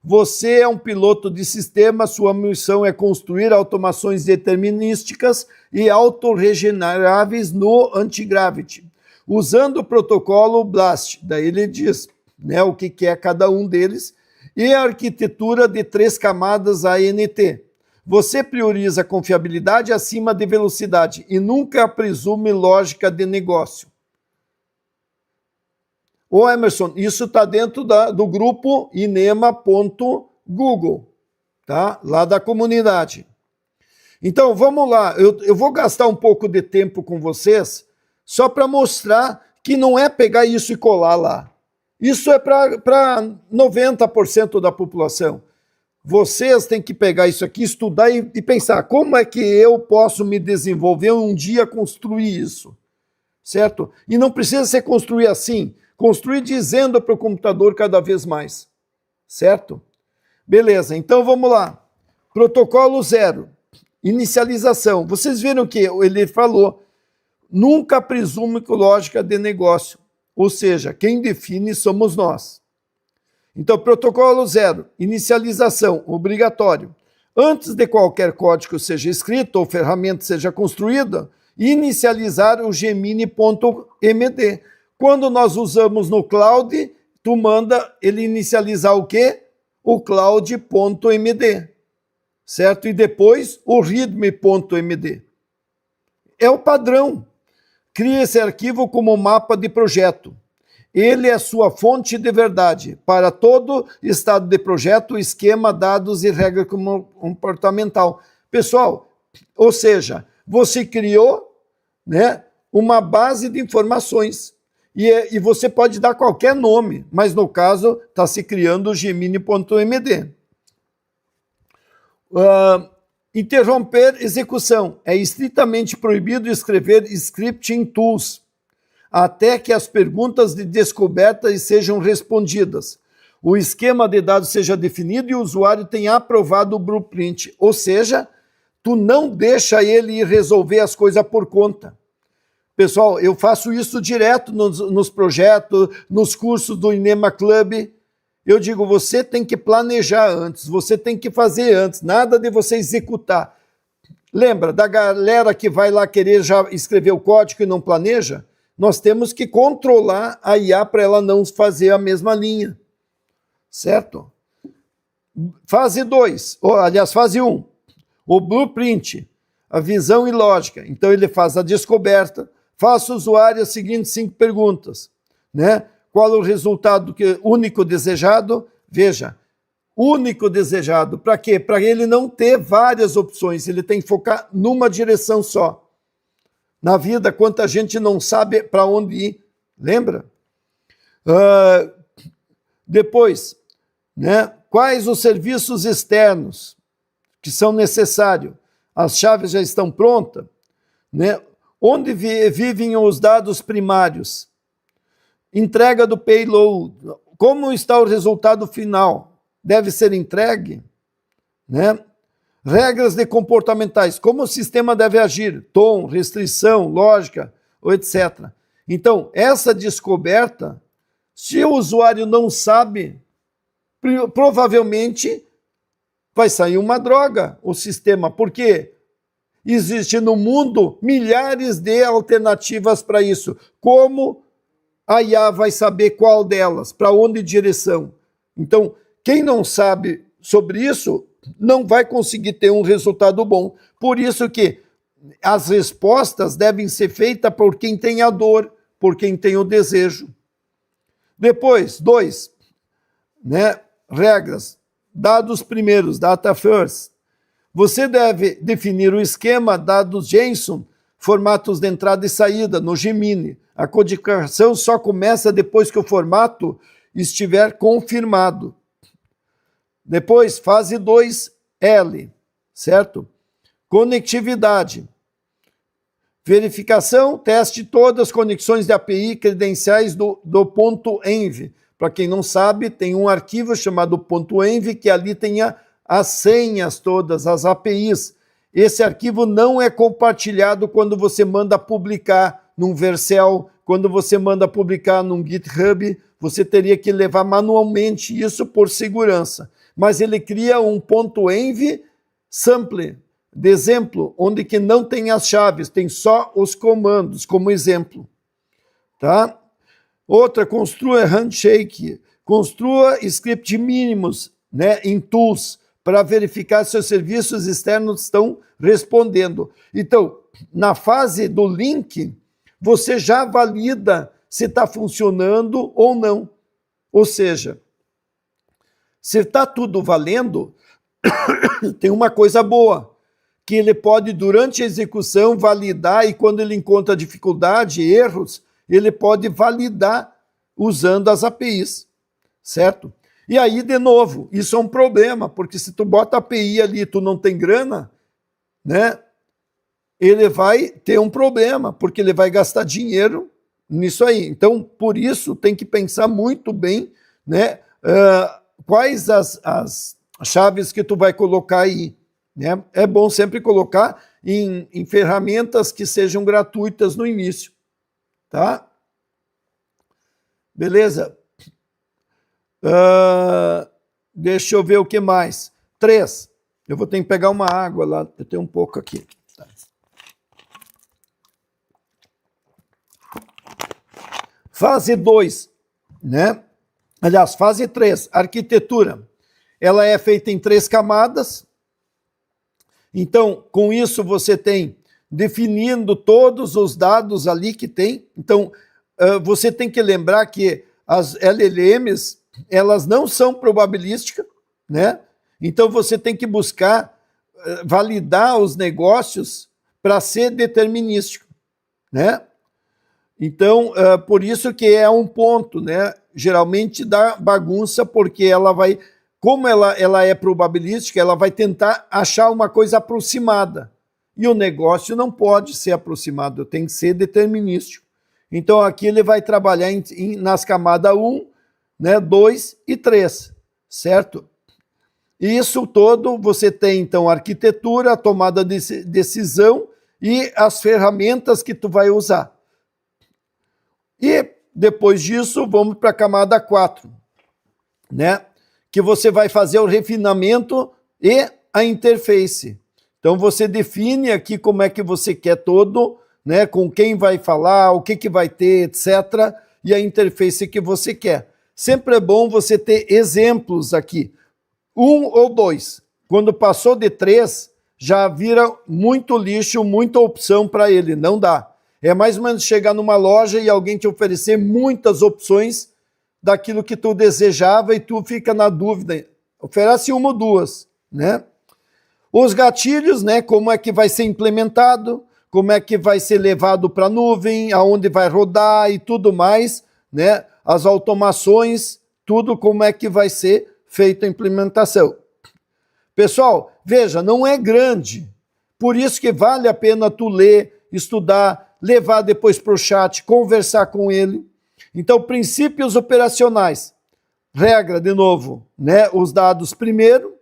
Você é um piloto de sistema, sua missão é construir automações determinísticas e autorregeneráveis no antigravity, usando o protocolo BLAST. Daí ele diz, né, o que é cada um deles, e a arquitetura de 3 camadas ANT. Você prioriza confiabilidade acima de velocidade e nunca presume lógica de negócio. Ô Emerson, isso está dentro do grupo inema.google, tá? Lá da comunidade. Então, vamos lá. Eu vou gastar um pouco de tempo com vocês só para mostrar que não é pegar isso e colar lá. Isso é para 90% da população. Vocês têm que pegar isso aqui, estudar e pensar como é que eu posso me desenvolver um dia construir isso, certo? E não precisa ser construir assim, construir dizendo para o computador cada vez mais, certo? Beleza, então vamos lá. Protocolo 0, inicialização. Vocês viram que ele falou, nunca presume com lógica de negócio, ou seja, quem define somos nós. Então, protocolo 0, inicialização, obrigatório. Antes de qualquer código seja escrito ou ferramenta seja construída, inicializar o Gemini.md. Quando nós usamos no cloud, tu manda ele inicializar o quê? O cloud.md, certo? E depois o readme.md. É o padrão. Cria esse arquivo como mapa de projeto. Ele é sua fonte de verdade para todo estado de projeto, esquema, dados e regra comportamental. Pessoal, ou seja, você criou, né, uma base de informações e você pode dar qualquer nome, mas no caso está se criando o Gemini.md. Interromper execução. É estritamente proibido escrever script em tools até que as perguntas de descoberta sejam respondidas, o esquema de dados seja definido e o usuário tenha aprovado o blueprint. Ou seja, tu não deixa ele ir resolver as coisas por conta. Pessoal, eu faço isso direto nos projetos, nos cursos do Inema Club. Eu digo, você tem que planejar antes, você tem que fazer antes, nada de você executar. Lembra da galera que vai lá querer já escrever o código e não planeja? Nós temos que controlar a IA para ela não fazer a mesma linha, certo? Fase 2, aliás, fase 1, o blueprint, a visão e lógica. Então ele faz a descoberta, faça o usuário as seguintes 5 perguntas, né? Qual o resultado único desejado? Veja, único desejado, para quê? Para ele não ter várias opções, ele tem que focar numa direção só. Na vida, quanta gente não sabe para onde ir, lembra? Depois, né, quais os serviços externos que são necessários? As chaves já estão prontas? Né? Onde vivem os dados primários? Entrega do payload. Como está o resultado final? Deve ser entregue? Né? Regras de comportamentais, como o sistema deve agir, tom, restrição, lógica, etc. Então, essa descoberta, se o usuário não sabe, provavelmente vai sair uma droga o sistema, porque existe no mundo milhares de alternativas para isso. Como a IA vai saber qual delas, para onde direção? Então, quem não sabe sobre isso não vai conseguir ter um resultado bom. Por isso que as respostas devem ser feitas por quem tem a dor, por quem tem o desejo. Depois, 2, né, regras. Dados primeiros, data first. Você deve definir o esquema, dados JSON, formatos de entrada e saída no Gemini. A codificação só começa depois que o formato estiver confirmado. Depois, fase 2L, certo? Conectividade. Verificação, teste todas as conexões de API credenciais do ponto .env. Para quem não sabe, tem um arquivo chamado ponto .env que ali tem as senhas todas, as APIs. Esse arquivo não é compartilhado quando você manda publicar num Vercel, quando você manda publicar num GitHub, você teria que levar manualmente isso por segurança. mas ele cria um ponto env sample, de exemplo, onde que não tem as chaves, tem só os comandos como exemplo. Tá? Outra, construa handshake, construa script mínimos, né, em tools, para verificar se os serviços externos estão respondendo. Então, na fase do link, você já valida se está funcionando ou não. Ou seja, se está tudo valendo, tem uma coisa boa, que ele pode, durante a execução, validar, e quando ele encontra dificuldade, erros, ele pode validar usando as APIs, certo? E aí, de novo, isso é um problema, porque se tu bota a API ali e tu não tem grana, né, ele vai ter um problema, porque ele vai gastar dinheiro nisso aí. Então, por isso, tem que pensar muito bem, né, quais as chaves que tu vai colocar aí, né? É bom sempre colocar em ferramentas que sejam gratuitas no início, tá? Beleza? Deixa eu ver o que mais. 3. Eu vou ter que pegar uma água lá, eu tenho um pouco aqui. Tá. Fase 2, né? Aliás, fase 3, arquitetura. Ela é feita em 3 camadas. Então, com isso você tem definindo todos os dados ali que tem. Então, você tem que lembrar que as LLMs, elas não são probabilísticas, né? Então, você tem que buscar validar os negócios para ser determinístico, né? Então, por isso que é um ponto, né? Geralmente dá bagunça, porque ela vai, como ela é probabilística, ela vai tentar achar uma coisa aproximada. E o negócio não pode ser aproximado, tem que ser determinístico. Então, aqui ele vai trabalhar nas camadas 1, né, 2 e 3, certo? Isso todo você tem, então, arquitetura, tomada de decisão e as ferramentas que tu vai usar. E depois disso, vamos para a camada 4, né? Que você vai fazer o refinamento e a interface. Então, você define aqui como é que você quer todo, né? Com quem vai falar, o que vai ter, etc. E a interface que você quer. Sempre é bom você ter exemplos aqui. 1 ou 2. Quando passou de 3, já vira muito lixo, muita opção para ele. Não dá. É mais ou menos chegar numa loja e alguém te oferecer muitas opções daquilo que tu desejava e tu fica na dúvida. Oferece 1 ou 2, né? Os gatilhos, né? Como é que vai ser implementado, como é que vai ser levado para a nuvem, aonde vai rodar e tudo mais, né? As automações, tudo como é que vai ser feita a implementação. Pessoal, veja, não é grande, por isso que vale a pena tu ler, estudar, levar depois para o chat, conversar com ele. Então, princípios operacionais. Regra, de novo, né? Os dados primeiro,